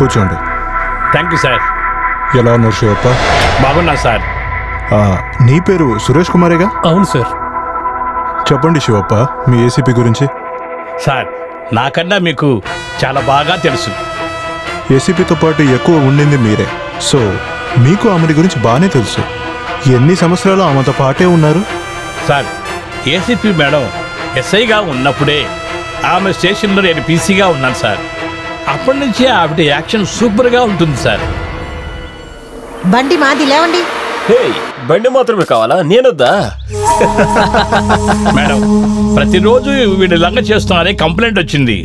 కూర్చోండి. Thank you sir. ఎలా ఉన్నారు శివప్ప? బాగున్నా సార్. నీ పేరు సురేష్ కుమారేగా? అవును సార్. చెప్పండి శివప్ప, మీ ఏసీపీ గురించి. సార్, నాకన్నా మీకు చాలా బాగా తెలుసు. ఏసీపీతో పాటు ఎక్కువ ఉండింది మీరే, సో మీకు ఆమె గురించి బాగానే తెలుసు. ఎన్ని సంవత్సరాలు ఆమెతో పాటే ఉన్నారు? సార్, ఏసీపీ మేడం ఎస్ఐగా ఉన్నప్పుడే ఆమె స్టేషన్లో నేను పీసీగా ఉన్నాను సార్. అప్పటి నుంచి ఆవిడ యాక్షన్ సూపర్గా ఉంటుంది సార్. బండి మాది, లేవండి. బండి మాత్రమే కావాలా, నేనొద్దా? మేడం, ప్రతిరోజు వీళ్ళు లంగ చేస్తున్నారని కంప్లైంట్ వచ్చింది.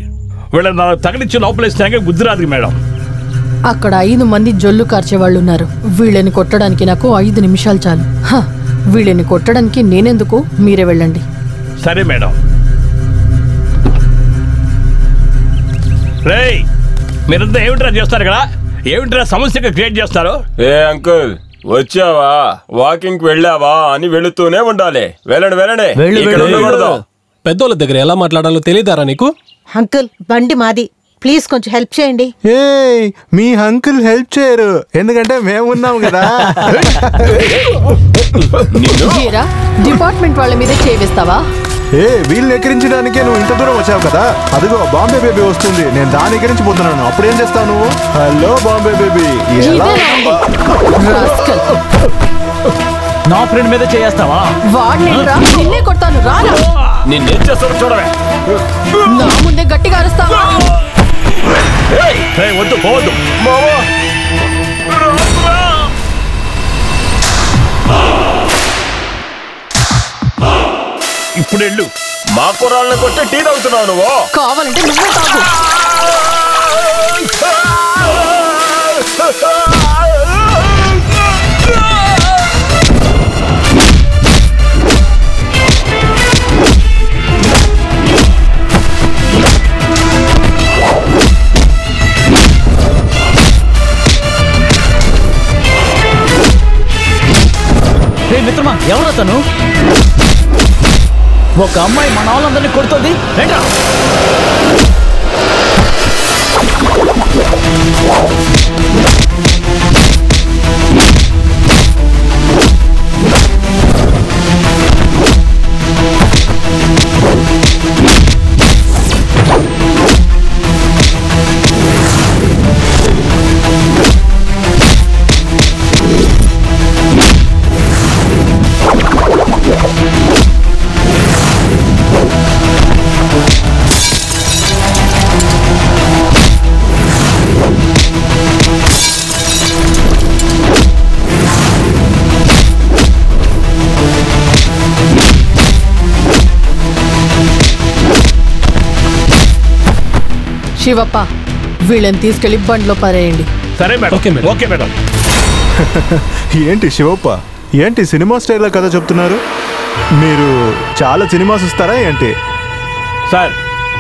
వీళ్ళని నాకు తగిలిచ్చి లోపలేసినాక గుర్తురాదు మేడం. అక్కడ 5 మంది జొల్లు కార్చేవాళ్ళు ఉన్నారు. వీళ్ళని కొట్టడానికి నాకు 5 నిమిషాలు చాలు. వీళ్ళని కొట్టడానికి నేనెందుకు, మీరే వెళ్ళండి. సరే మేడం. రేయ్, మీరంతా ఏమిట్రా చేస్తారు ఇక్కడ? ఏమిట్రా సమస్యగా క్రియేట్ చేస్తారు? ఏ అంకుల్, వచ్చావా, వాకింగ్ వెళ్ళావా అని వెళుతూనే ఉండాలి. వెళ్ళండి. పెద్దోళ్ళ దగ్గర ఎలా మాట్లాడాలో తెలియదారా నీకు? అంకుల్, బండి మాది, ప్లీజ్ కొంచెం హెల్ప్ చేయండి. మీ అంకుల్ హెల్ప్ చేయరు, ఎందుకంటే మేమున్నాం కదా. డిపార్ట్మెంట్ వాళ్ళ మీద చేయిస్తావా? వీళ్ళని ఎక్కిరించడానికే నువ్వు ఇంత దూరం వచ్చావు కదా. అదిగో బాంబే బేబీ వస్తుంది, నేను దాని ఎక్కిరించి పోతున్నాను. అప్పుడేం చేస్తావు నువ్వు? హలో బాంబే బేబీ, నా ఫ్రెండ్ మీద చేస్తావా? నిన్నే కొట్టాను, రారా. నిన్నేం చేస్తావు చూడవే. నా ముందే గట్టిగా అరుస్తావా? వద్దు, పోవద్దు. ఇప్పుడు వెళ్ళు. మా కుర్రాళ్ళని కొట్టి టీ తాగుతున్నావు నువ్వు. కావాలంటే నువ్వే తాగు. మిత్రమా, ఎవరతను? ఒక అమ్మాయి మన వాళ్ళందరినీ కొడుతుంది. రైటా? శివప్ప, వీళ్ళని తీసుకెళ్లి బండ్లో పారేయండి. సరే మేడం. Okay madam. ఏంటి శివప్ప, ఏంటి సినిమా స్టైల్లో కథ చెప్తున్నారు? మీరు చాలా సినిమాస్ ఇస్తారా ఏంటి? సార్,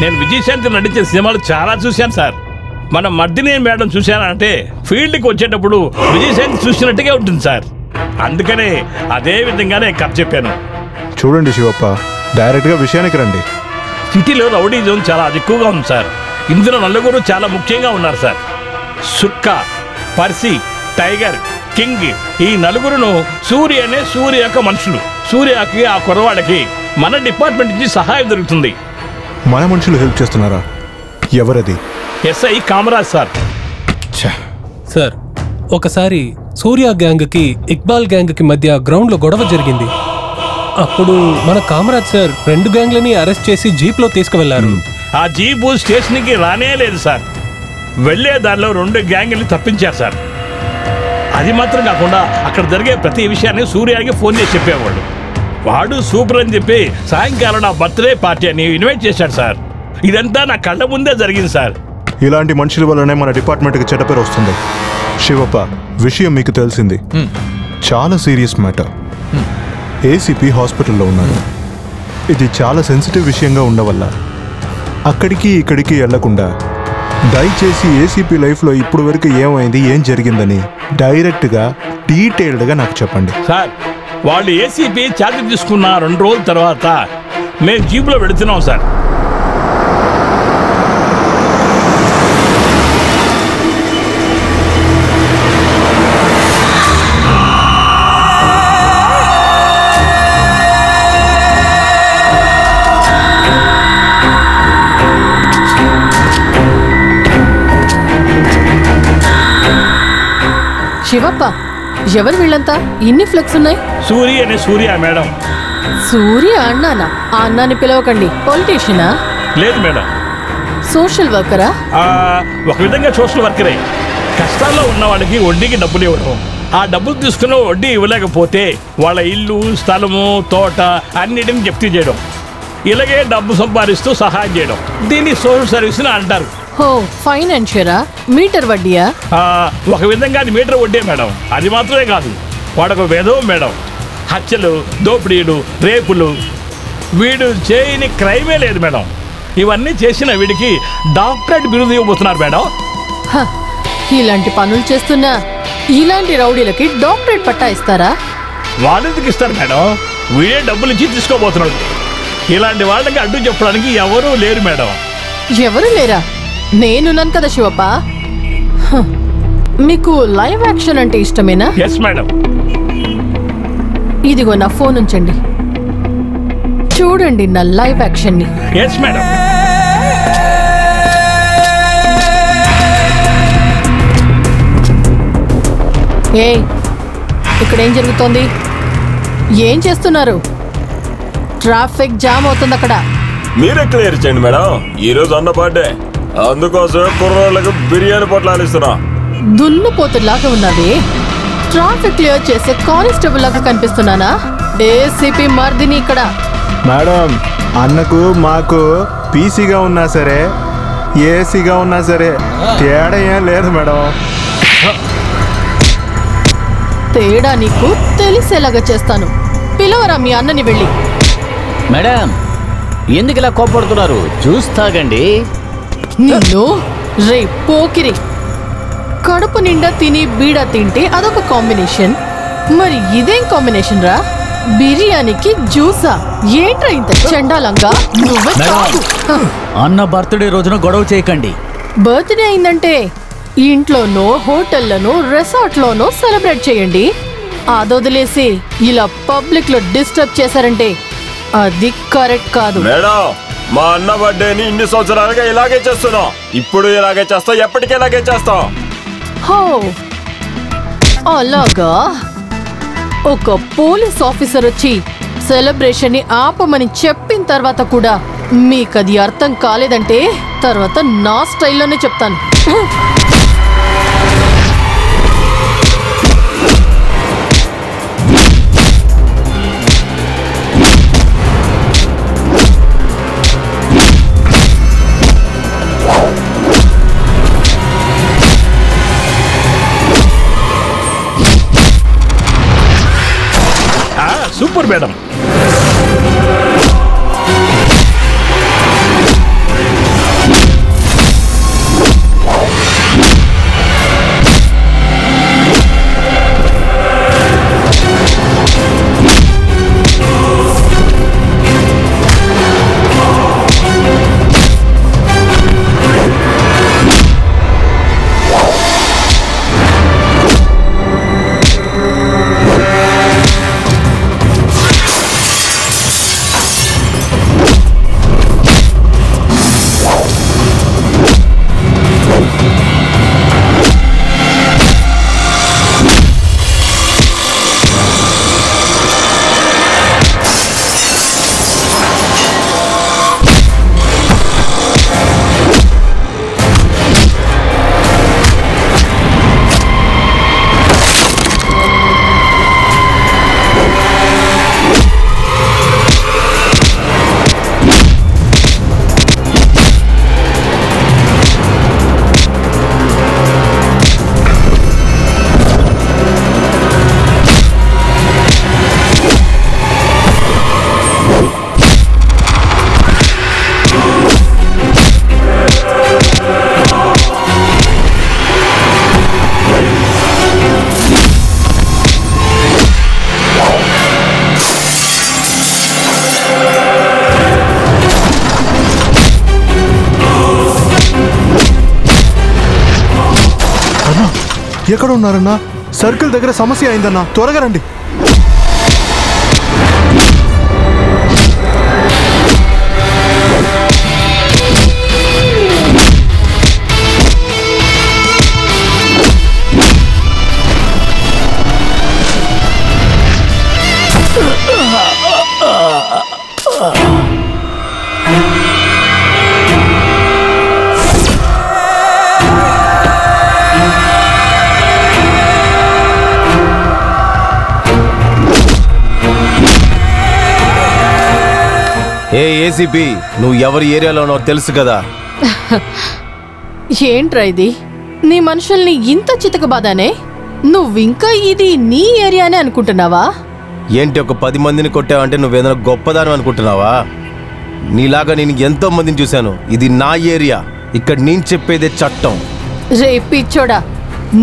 నేను విజయశాంతి నటించిన సినిమాలు చాలా చూశాను సార్. మన మర్దిని మేడం చూశానంటే ఫీల్డ్కి వచ్చేటప్పుడు విజయశాంతి చూసినట్టుగా ఉంటుంది సార్. అందుకనే అదే విధంగానే కథ చెప్పాను. చూడండి శివప్ప, డైరెక్ట్గా విషయానికి రండి. సిటీలో రౌడీజం చాలా ఎక్కువగా ఉంది సార్. ఇందులో నలుగురు చాలా ముఖ్యంగా ఉన్నారు సార్. సుక్క, పర్సి, టైగర్, కింగ్, ఈ నలుగురును సూర్య యొక్క మనుషులు. సూర్యకి, ఆ కుర్రవాళ్ళకి మన డిపార్ట్మెంట్ నుంచి సహాయం దొరుకుతుంది. మన మనుషులు హెల్ప్ చేస్తున్నారా? ఎవరది? SI Kamaraj sir. సార్, ఒకసారి సూర్య గ్యాంగ్కి ఇక్బాల్ గ్యాంగ్కి మధ్య గ్రౌండ్లో గొడవ జరిగింది. అప్పుడు మన కామరాజ్ సార్ 2 గ్యాంగ్లని అరెస్ట్ చేసి జీప్లో తీసుకువెళ్లారు. ఆ జీపు స్టేషన్కి రానే లేదు సార్. వెళ్లే దారిలో 2 గ్యాంగ్ని తప్పించారు సార్. అది మాత్రం కాకుండా అక్కడ జరిగే ప్రతి విషయాన్ని సూర్యానికి ఫోన్ చేసి చెప్పేవాళ్ళు. వాడు సూపర్ అని చెప్పి సాయంకాలం నా బర్త్డే పార్టీ అని ఇన్వైట్ చేశాడు సార్. ఇదంతా నా కళ్ళ ముందే జరిగింది సార్. ఇలాంటి మనుషుల వల్లనే మన డిపార్ట్మెంట్కి చెడ్డ పేరు వస్తుంది. శివప్ప, విషయం మీకు తెలిసింది, చాలా సీరియస్ మ్యాటర్. ఏసీపీ హాస్పిటల్లో ఉన్నారు. ఇది చాలా సెన్సిటివ్ విషయంగా ఉండవల్ల అక్కడికి ఇక్కడికి వెళ్లకుండా దయచేసి ఏసీపీ లైఫ్లో ఇప్పుడు వరకు ఏమైంది, ఏం జరిగిందని డైరెక్ట్గా డీటెయిల్డ్గా నాకు చెప్పండి. సార్, వాళ్ళు ఏసీపీ ఛార్జ్ తీసుకున్న 2 రోజుల తర్వాత మేము జీపులో వెళుతున్నాం సార్. శివప్ప, ఎవరు వీళ్ళంతా? ఇన్ని ఫ్లెక్స్ ఉన్నాయి. సూర్య అనే సూర్య మేడం. సూర్య అన్నానా? ఆ అన్నాన్ని పిలవకండి. పొలిటీషియనా? లేదు మేడం. సోషల్ వర్కరా? ఒక విధంగా సోషల్ వర్కరే. కష్టాల్లో ఉన్న వాళ్ళకి వడ్డీకి డబ్బులు ఇవ్వడం, ఆ డబ్బులు తీసుకున్న వడ్డీ ఇవ్వలేకపోతే వాళ్ళ ఇల్లు, స్థలము, తోట అన్నిటిని జప్తీ చేయడం, ఇలాగే డబ్బు సంపాదిస్తూ సహాయం చేయడం, దీన్ని సోషల్ సర్వీస్ అని అంటారు. ఓ, ఫైనాన్షియరా? మీటర్ వడ్డీయా? ఒక విధంగా అది మీటర్ వడ్డీ మేడం. అది మాత్రమే కాదు, వాడొక వేధం మేడం. హత్యలు, దోపిడీలు, రేపులు, వీడు చేయని క్రైమే లేదు మేడం. ఇవన్నీ చేసిన వీడికి డాక్టరేట్ బిరుదు ఇవ్వబోతున్నారు మేడం. ఇలాంటి పనులు చేస్తున్నా ఇలాంటి రౌడీలకి డాక్టరేట్ పట్టా ఇస్తారా? వాళ్ళెందుకు ఇస్తారు మేడం? వీడే డబ్బులు ఇచ్చి తీసుకోబోతున్నాడు. ఇలాంటి వాళ్ళకి అడ్డు చెప్పడానికి ఎవరూ లేరు మేడం. ఎవరు లేరా? నేనున్నాను కదా శివప్ప. మీకు లైవ్ యాక్షన్ అంటే ఇష్టమేనా? Yes madam. ఇదిగో నా ఫోన్ ఉంచండి, చూడండి నా లైవ్ యాక్షన్ ని. Yes madam. ఏ, ఇక్కడ ఏం జరుగుతోంది? ఏం చేస్తున్నారు? ట్రాఫిక్ జామ్ అవుతుంది అక్కడ. మీరే క్లియర్ చేయండి మేడం. ఈ రోజు అన్న బర్త్డే, అందుకోసమే కుర్రోళ్ళకు బిర్యానీ పొట్లాలు ఇస్తున్నా. దున్నుపోతులాగా ఉన్నది. ట్రాఫిక్ క్లియర్ చేసే కానిస్టేబుల్ లాగా కనిపిస్తున్నానా? ఏసీపీ మర్దిని ఇక్కడ. మేడం, అన్నకు మాకు పీసీగా ఉన్నా సరే, ఏసీగా ఉన్నా సరే తేడా ఏం లేదు మేడం. తేడా నీకు తెలిసేలాగా చేస్తాను. పిలవరా మీ అన్నని వెళ్ళి. మేడం, ఎందుకు ఇలా కోపడుతున్నారు? చూస్తాగండి. నిన్ను రే పోకిరి, కడుపు నిండా తిని బీడా తింటే అదొక కాంబినేషన్, మరి ఇదేం కాంబినేషన్ రా? బిర్యానీకి జ్యూసా? ఏంట్రా ఇంత చండాలంగా? నువ్వే కాదు. అన్న బర్త్డే రోజున గొడవ చేయకండి. బర్త్డే అయిందంటే ఇంట్లోనో, హోటల్లోనో, రిసార్ట్లోనో సెలబ్రేట్ చేయండి. అదొదిలేసి ఇలా పబ్లిక్ లో డిస్టర్బ్ చేశారంటే అది కరెక్ట్ కాదు. మేడం, మా అన్న బర్త్డేని ఇన్ని సంవత్సరాలుగా ఇలాగే చేస్తున్నాం. ఇప్పుడు ఇలాగే చేస్తాం, ఎప్పటికీ ఇలాగే చేస్తాం. హో, అలాగా? ఒక పోలీస్ ఆఫీసర్ వచ్చి సెలబ్రేషన్ ని ఆపమని చెప్పిన తర్వాత కూడా మీకది అర్థం కాలేదంటే తర్వాత నా స్టైల్లోనే చెప్తాను. Super madam. ఎక్కడ ఉన్నారన్నా? సర్కిల్ దగ్గర సమస్య అయిందన్నా, త్వరగా రండి. ఏసీపీ నువ్వు ఎవరి ఏరియాలో ఉన్నావో తెలుసు కదా. ఏంట్రా ఇది? నీ మనుషుల్ని ఇంత చితకబాదానే? నువ్వింకా ఇది నీ ఏరియానే అనుకుంటున్నావా? ఏంటి ఒక 10 మందిని కొట్టావంటే నువ్వేదైనా గొప్పదానం అనుకుంటున్నావా? నీలాగా నేను ఎంతో మందిని చూశాను. ఇది నా ఏరియా, ఇక్కడ నేను చెప్పేదే చట్టం. రే పిచ్చోడా,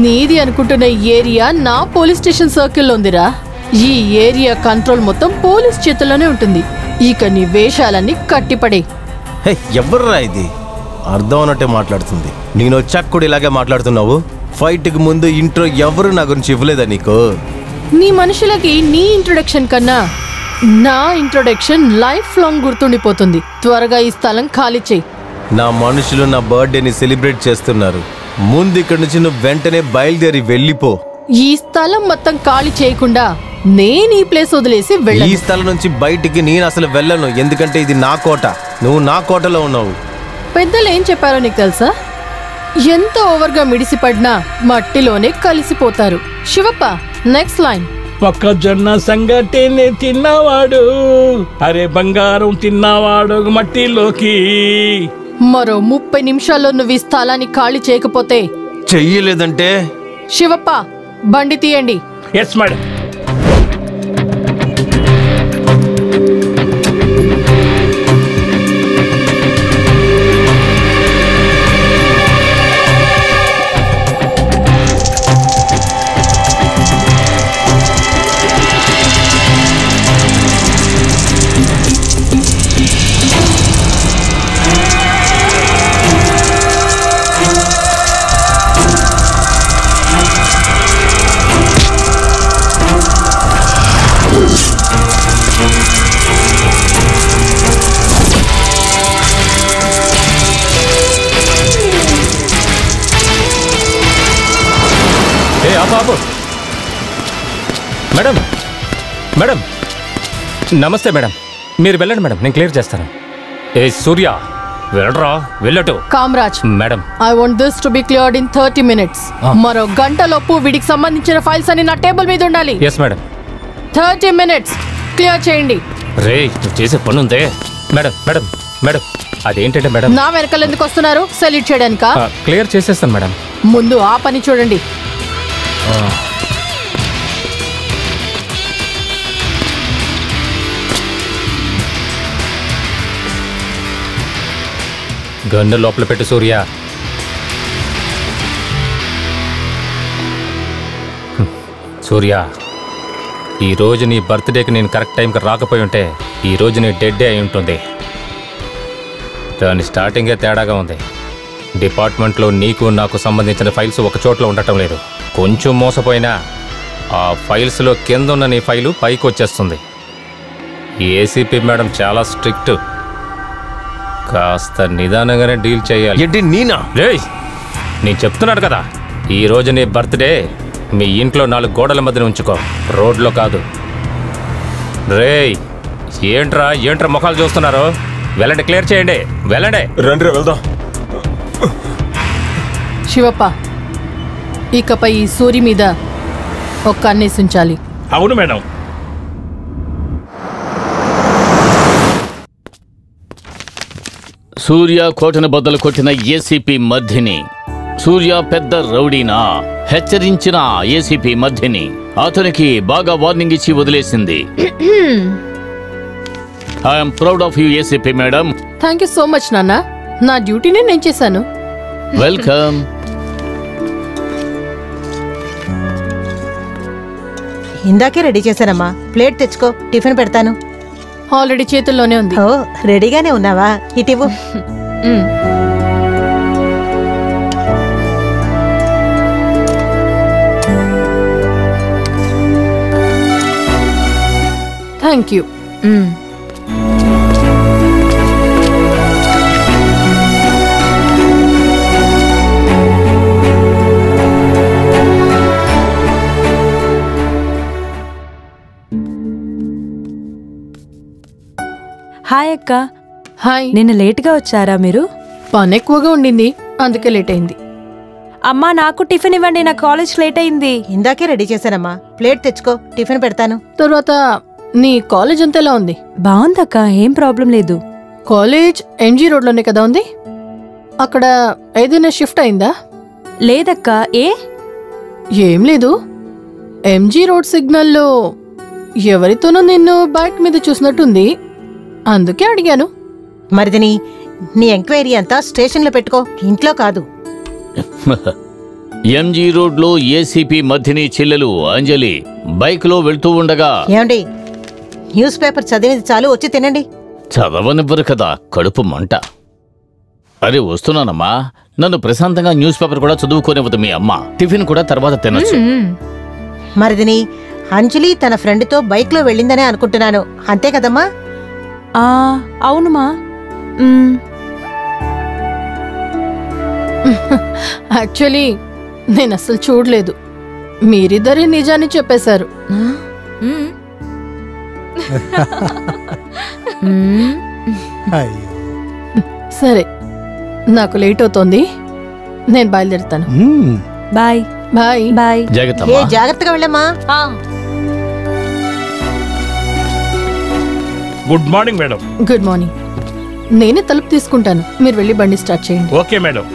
నీది అనుకుంటున్న ఏరియా నా పోలీస్ స్టేషన్ సర్కిల్లో ఉందిరా. ఈ ఏరియా కంట్రోల్ మొత్తం పోలీస్ చేతుల్లోనే ఉంటుంది. ఇక నీ వేషాలన్నీ కట్టిపడే. హే, ఎవర్రా ఇది? అర్థం అన్నట్టే మాట్లాడుతుంది. నేను వచ్చాక కూడా ఇలాగే మాట్లాడుతున్నావు. ఫైట్కి ముందు ఇంట్రో ఎవరు నా గురించి ఇవ్వలేదా నీకు? నీ మనుషులకి నీ ఇంట్రొడక్షన్ కన్నా నా ఇంట్రొడక్షన్ లైఫ్ లాంగ్ గుర్తుండిపోతుంది. త్వరగా ఈ స్థలం ఖాళీ చేయి. నా మనుషులు నా బర్త్డేని సెలబ్రేట్ చేస్తున్నారు. ముందు ఇక్కడ నుంచి నువ్వు వెంటనే బయలుదేరి వెళ్ళిపో. ఈ స్థలం మొత్తం ఖాళీ చేయకుండా నేను ఈ ప్లేస్ వదిలేసి ఈ వెళ్ళను. స్థలం నుంచి బయటికి నేను అసలు వెళ్ళను, ఎందుకంటే ఇది నా కోట. నువ్వు నా కోటలో ఉన్నావు. పెద్దలు ఏం చెప్పారో నీకు తెలుసా? ఎంత ఓవర్గా మిడిసిపడినా మట్టిలోనే కలిసిపోతారు. Shivappa, next line. మొక్కజొన్న సంగటిని తిన్నవాడు, అరే బంగారం తిన్నవాడు మట్టిలోకి. మరో 30 నిమిషాల్లో నువ్వు ఈ స్థలాన్ని ఖాళీ చేయకపోతే చెయ్యలేదంటే శివప్ప బండి తీయండి. Yes madam. మేడం, మేడం, నమస్తే మేడం. మీరు వెళ్ళండి మేడం, నేను క్లియర్ చేస్తాను. ఏ సూర్య, వెళ్ళరా, వెళ్ళటు. Kamaraj madam, I want this to be cleared in 30 minutes. మరో గంటలోపు వీడికి సంబంధించిన ఫైల్స్ అన్ని నా టేబుల్ మీద ఉండాలి. Yes madam. 30 minutes క్లియర్ చేయండి. రే, నువ్వు చేసే పని ఉందే. మేడం, మేడం, మేడం, అదేంటంటే మేడం? నా వెనకాల ఎందుకు వస్తున్నారు? సెల్యూట్ చేయడానికా? క్లియర్ చేసేస్తాను మేడం. ముందు ఆ పని చూడండి. గన్ను లోపల పెట్టు సూర్య. సూర్య, ఈరోజు నీ బర్త్డేకి నేను కరెక్ట్ టైంకి రాకపోయి ఉంటే ఈరోజు నీ డెడ్ డే అయి ఉంటుంది. దాని స్టార్టింగే తేడాగా ఉంది. డిపార్ట్మెంట్లో నీకు నాకు సంబంధించిన ఫైల్స్ ఒక చోట్ల ఉండటం లేదు. కొంచెం మోసపోయినా ఆ ఫైల్స్లో కింద ఉన్న నీ ఫైలు పైకి వచ్చేస్తుంది. ఏసీపీ మేడం చాలా స్ట్రిక్ట్. కాస్త నిదానంగానే డీల్ చేయాలి. ఏంటి నీనా? రేయ్, నేను చెప్తున్నాను కదా, ఈరోజు నీ బర్త్డే మీ ఇంట్లో 4 గోడల మధ్యన ఉంచుకో, రోడ్లో కాదు. రేయ్, ఏంట్రా ముఖాలు చూస్తున్నారు? వెళ్ళండి, క్లియర్ చేయండి, వెళ్ళండి. రండి వెళ్దాం. శివప్ప, ఇకపై ఈ సూరి మీద ఒక కన్నేసి ఉంచాలి. అవును మేడం. సూర్య కోటను బద్దలు కొట్టిన ఏసీపీ మధ్యని. సూర్య పెద్ద రౌడీనా? హెచ్చరించిన ఏసీపీ మధ్యని అతనికి బాగా వార్నింగ్ ఇచ్చి వదిలేసింది. I'm proud of you ACP madam. Thank you so much నాన్న. నా డ్యూటీనే నేను చేశాను. వెల్కమ్. ఇందాకే రెడీ చేశానమ్మా. ప్లేట్ తెచ్చుకో, టిఫిన్ పెడతాను. ఆల్రెడీ చేతుల్లోనే ఉంది. ఓ, రెడీగానే ఉన్నావా? ఇటివ్వు. Thank you. హాయ్ అక్క. హాయ్. నిన్న లేట్గా వచ్చారా మీరు? పని ఎక్కువగా ఉండింది, అందుకే లేట్ అయింది. అమ్మా, నాకు టిఫిన్ ఇవ్వండి, నా కాలేజ్ లేట్ అయింది. ఇందాకే రెడీ చేశానమ్మా. ప్లేట్ తెచ్చుకో, టిఫిన్ పెడతాను. తర్వాత నీ కాలేజ్ అంతా ఎలా ఉంది? బాగుందక్క, ఏం ప్రాబ్లం లేదు. కాలేజ్ ఎంజీ రోడ్లోనే కదా ఉంది. అక్కడ ఏదైనా షిఫ్ట్ అయిందా? లేదక్క. ఏ? ఏం లేదు, ఎంజీ రోడ్ సిగ్నల్లో ఎవరితోనో నిన్ను బైక్ మీద చూసినట్టుంది, అందుకే అడిగాను. మరిదిని నీ ఎంక్వైరీ అంతా స్టేషన్లో పెట్టుకో, ఇంట్లో కాదు. ఎంజీ రోడ్లో ఏసీపీ మధ్యని చెల్లెలు అంజలి బైక్లో వెళ్తూ ఉండగా. ఏమండి, న్యూస్ పేపర్ చదివింది చాలు, వచ్చి తినండి. చదవనివ్వరు కదా, కడుపు మంట. అరే వస్తున్నానమ్మా, నన్ను ప్రశాంతంగా న్యూస్ పేపర్ కూడా చదువుకోనివ్వదు మీ అమ్మ. టిఫిన్ కూడా తర్వాత తినొచ్చు. మరిదిని అంజలి తన ఫ్రెండ్తో బైక్లో వెళ్ళిందనే అనుకుంటున్నాను, అంతే కదమ్మా? అవునుమా. యాక్చువల్లీ నేను అసలు చూడలేదు, మీరిద్దరే నిజాన్ని చెప్పేశారు. సరే, నాకు లేట్ అవుతోంది, నేను బయలుదేరుతాను. Bye bye bye. జాగ్రత్తగా వెళ్ళమ్మా. Good morning madam. Good morning. నేనే తలుపు తీసుకుంటాను, మీరు వెళ్ళి బండి స్టార్ట్ చేయండి. Okay madam.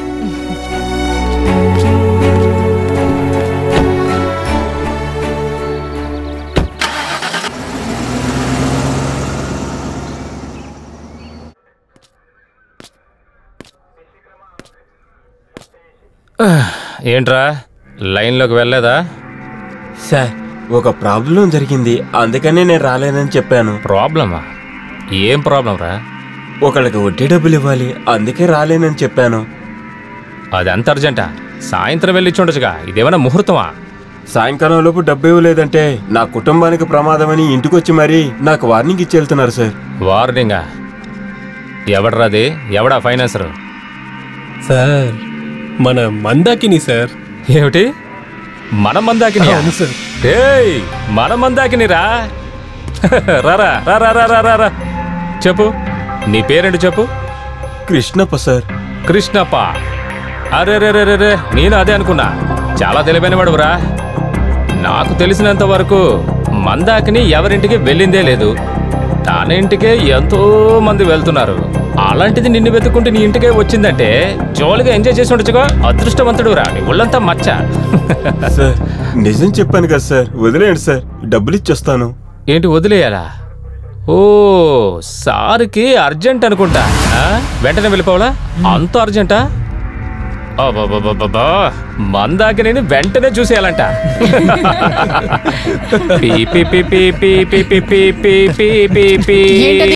ఏంట్రా లైన్లోకి వెళ్ళలేదా? సార్, ఒక ప్రాబ్లం జరిగింది, అందుకనే నేను రాలేనని చెప్పాను. ప్రాబ్లమా? ఏం ప్రాబ్లం రా? ఒకళ్ళకి వడ్డీ డబ్బులు ఇవ్వాలి, అందుకే రాలేనని చెప్పాను. అది అంత అర్జెంటా? సాయంత్రం వెళ్ళి చూడొచ్చుగా, ఇదేమైనా ముహూర్తమా? సాయంకాలం లోపు డబ్బు ఇవ్వలేదంటే నా కుటుంబానికి ప్రమాదమని ఇంటికొచ్చి మరీ నాకు వార్నింగ్ ఇచ్చి వెళ్తున్నారు సార్. వార్నింగా? ఎవడరాది? ఎవడా ఫైనాన్సరు? సార్, మన మందాకిని సార్. ఏమిటి మన మందాకిని? సార్, ఏయ్ మన మందాకిని రా. రారా రా రా రా రా. చెప్పు, నీ పేరేంటి చెప్పు. కృష్ణప్ప సార్. కృష్ణప్ప? అరే రే రే రే, నేను అదే అనుకున్నా. చాలా తెలివైన వాడురా. నాకు తెలిసినంత వరకు మందాకిని ఎవరింటికి వెళ్ళిందే లేదు, తన ఇంటికే ఎంతో మంది వెళ్తున్నారు. అలాంటిది నిన్ను వెతుక్కుంటే నీ ఇంటికే వచ్చిందంటే జోలుగా ఎంజాయ్ చేసి ఉండొచ్చుగా. అదృష్టవంతుడు రా, నీ ఒళ్ళంతా మచ్చ. సార్, నిజం చెప్పాను కదా సార్, వదిలేయండి సార్, డబ్బులు ఇచ్చేస్తాను. ఏంటి వదిలేయాలా? ఓ, సార్కి అర్జెంట్ అనుకుంటా. వెంటనే వెళ్ళిపోవాలా? అంత అర్జెంటా? మందాకి నేను వెంటనే చూసేయాలంట. పీ పీ పీ పీ పీ పీ పీ పీ పీ పీ.